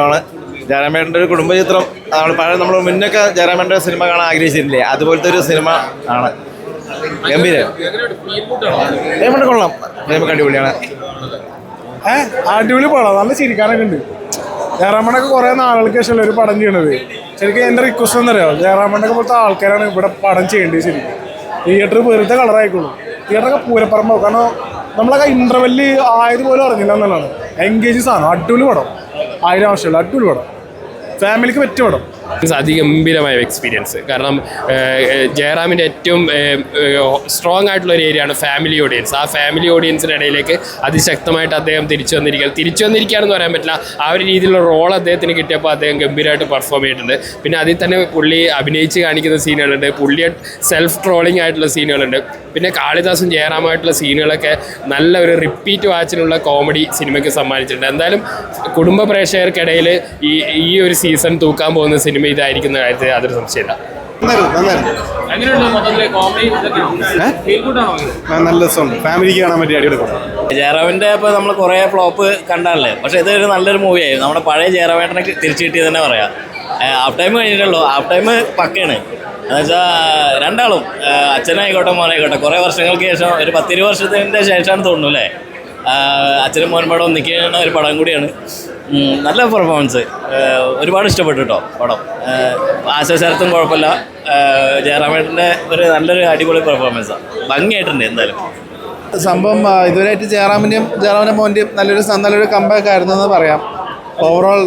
ആണ് ജയറാമേട്ടൻ്റെ ഒരു കുടുംബചിത്രം. നമ്മൾ മുന്നൊക്കെ ജയറാമേട്ടൻ്റെ സിനിമ കാണാൻ ആഗ്രഹിച്ചിട്ടില്ലേ, അതുപോലത്തെ ഒരു സിനിമ ആണ്. ഗംഭീരം, കൊള്ളാം, സിനിമ അടിപൊളിയാണ്. അടിപൊളി പടം, നല്ല ചിരിക്കാനൊക്കെ ഉണ്ട്. ജയറാമേട്ടനൊക്കെ കുറേ നാളുകൾക്ക് ശേഷമല്ലേ ഒരു പടം ചെയ്യണത്. ശരിക്കും എൻ്റെ റിക്വസ്റ്റ് എന്നറിയാമോ, ജയറാമേട്ടനൊക്കെ പോലത്തെ ആൾക്കാരാണ് ഇവിടെ പടം ചെയ്യേണ്ടത്. ശരിക്കും തിയേറ്റർ വെറുതെ കളറായിക്കോളൂ. തിയേറ്ററൊക്കെ പൂരപ്പറമ്പോ, കാരണം നമ്മളൊക്കെ ഇൻ്റർവെല്ല് ആയതുപോലെ അറിഞ്ഞില്ല എന്നുള്ളതാണ്. എൻഗേജ് സാധനം, അടിപൊളി പടം, 1000 ആവശ്യമുള്ള അടിപൊളി പടം, ഫാമിലിക്ക് പറ്റിയ പടം. അതിഗംഭീരമായ എക്സ്പീരിയൻസ്. കാരണം ജയറാമിൻ്റെ ഏറ്റവും സ്ട്രോങ് ആയിട്ടുള്ള ഒരു ഏരിയയാണ് ഫാമിലി ഓഡിയൻസ്. ആ ഫാമിലി ഓഡിയൻസിൻ്റെ ഇടയിലേക്ക് അതിശക്തമായിട്ട് അദ്ദേഹം തിരിച്ചു വന്നിരിക്കുകയാണെന്ന് പറയാൻ പറ്റില്ല. ആ ഒരു രീതിയിലുള്ള റോൾ അദ്ദേഹത്തിന് കിട്ടിയപ്പോൾ അദ്ദേഹം ഗംഭീരമായിട്ട് പെർഫോം ചെയ്തിട്ടുണ്ട്. പിന്നെ അതിൽ തന്നെ പുള്ളി അഭിനയിച്ച് കാണിക്കുന്ന സീനുകളുണ്ട്, പുള്ളി സെൽഫ് ട്രോളിംഗ് ആയിട്ടുള്ള സീനുകളുണ്ട്. പിന്നെ കാളിദാസും ജയറാമായിട്ടുള്ള സീനുകളൊക്കെ നല്ല ഒരു റിപ്പീറ്റ് വാച്ചിനുള്ള കോമഡി സിനിമയ്ക്ക് സമ്മാനിച്ചിട്ടുണ്ട്. എന്തായാലും കുടുംബ പ്രേക്ഷകർക്കിടയിൽ ഈ ഒരു സീസൺ തൂക്കാൻ പോകുന്ന സിനിമ ഇതായിരിക്കുന്ന കാര്യത്തിൽ യാതൊരു സംശയമില്ല. നല്ല രസമുണ്ട്, ഫാമിലിക്ക് കാണാൻ പറ്റിയ അടിപൊളി പടം. ജയറാമിൻ്റെ ഇപ്പോൾ നമ്മൾ കുറേ ഫ്ലോപ്പ് കണ്ടല്ലേ, പക്ഷേ ഇതൊരു നല്ലൊരു മൂവിയായിരുന്നു. നമ്മുടെ പഴയ ജയറാമേട്ടനെ തിരിച്ചു കിട്ടിയത് തന്നെ പറയാം. ഹാഫ് ടൈം കഴിഞ്ഞിട്ടുള്ളൂ, ഹാഫ് ടൈം പക്കയാണ്. എന്നുവെച്ചാൽ രണ്ടാളും അച്ഛനായിക്കോട്ടെ മോനായിക്കോട്ടെ കുറേ വർഷങ്ങൾക്ക് ശേഷം, ഒരു 10-20 വർഷത്തിൻ്റെ ശേഷമാണ് തോന്നുന്നു അല്ലേ, അച്ഛനും മോനും പടം ഒന്നിക്കുന്ന ഒരു പടം കൂടിയാണ്. നല്ല പെർഫോമൻസ്, ഒരുപാട് ഇഷ്ടപ്പെട്ടു കേട്ടോ പടം. ആശാശരത്തും കുഴപ്പമില്ല, ജയറാമേട്ടൻ്റെ ഒരു നല്ലൊരു അടിപൊളി പെർഫോമൻസാണ്, ഭംഗിയായിട്ടുണ്ട്. എന്തായാലും സംഭവം ഇതുവരെയായിട്ട് ജയറാമിൻ്റെ മോൻ്റെയും നല്ലൊരു കമ്പാക്ക് ആയിരുന്നു എന്ന് പറയാം. ഓവറോൾ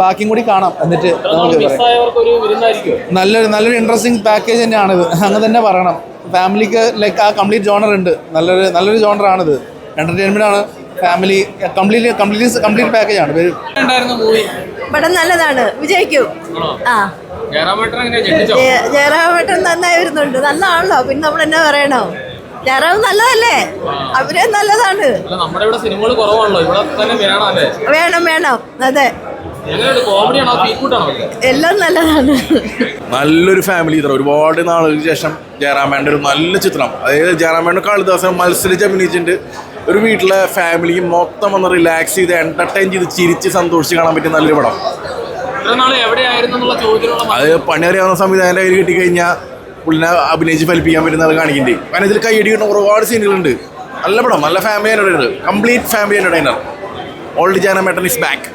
ബാക്കിയും കൂടി കാണാം, എന്നിട്ട് നല്ലൊരു ഇൻട്രസ്റ്റിംഗ് പാക്കേജ് തന്നെയാണിത്, അങ്ങനെ തന്നെ പറയണം. ഫാമിലിക്ക് ലൈക്ക് ആ കംപ്ലീറ്റ് ജോണർ ഉണ്ട്, നല്ലൊരു ജോണറാണിത്. എൻ്റർടൈൻമെൻ്റ് ആണ്, ഫാമിലി കംപ്ലീറ്റ് പാക്കേജ് ആണ്. പടം നല്ലതാണ്, വിജയിക്കും. ജയറാമേട്ടൻ നന്നായി വരുന്നുണ്ട്, നല്ലതാണല്ലോ, പിന്നെ നമ്മൾ എന്നാ പറയണോ, ജയറാം നല്ലതല്ലേ, അവരെ നല്ലതാണ്. വേണം, അതെ, എല്ലാം നല്ലതാണ്. നല്ലൊരു ഫാമിലി ചിത്രം, ഒരുപാട് നാളുകൾക്ക് ശേഷം ജയറാമേൻ്റെ ഒരു നല്ല ചിത്രം. അതായത് ജയറാമേൻ്റെ കാളിദാസൻ മത്സരിച്ച് അഭിനയിച്ചിട്ടുണ്ട്. ഒരു വീട്ടിലെ ഫാമിലിക്ക് മൊത്തം വന്ന് റിലാക്സ് ചെയ്ത് എൻ്റർടൈൻ ചെയ്ത് ചിരിച്ച് സന്തോഷിച്ച് കാണാൻ പറ്റിയ നല്ലൊരു പടം. അത് പണി അറിയാവുന്ന സംവിധായകൻ്റെ കയ്യിൽ കിട്ടിക്കഴിഞ്ഞാൽ പുള്ളിനെ അഭിനയിച്ച് ഫലിപ്പിക്കാൻ പറ്റുന്നത് കാണിക്കുന്നുണ്ട്. കാരണം ഇതിൽ കൈയടി കിട്ടുന്ന ഒരുപാട് സീനുകളുണ്ട്. നല്ല പടം, നല്ല family entertainer, complete family entertainer. Old ജയറാമേട്ടൻ ഇസ് ബാക്ക്.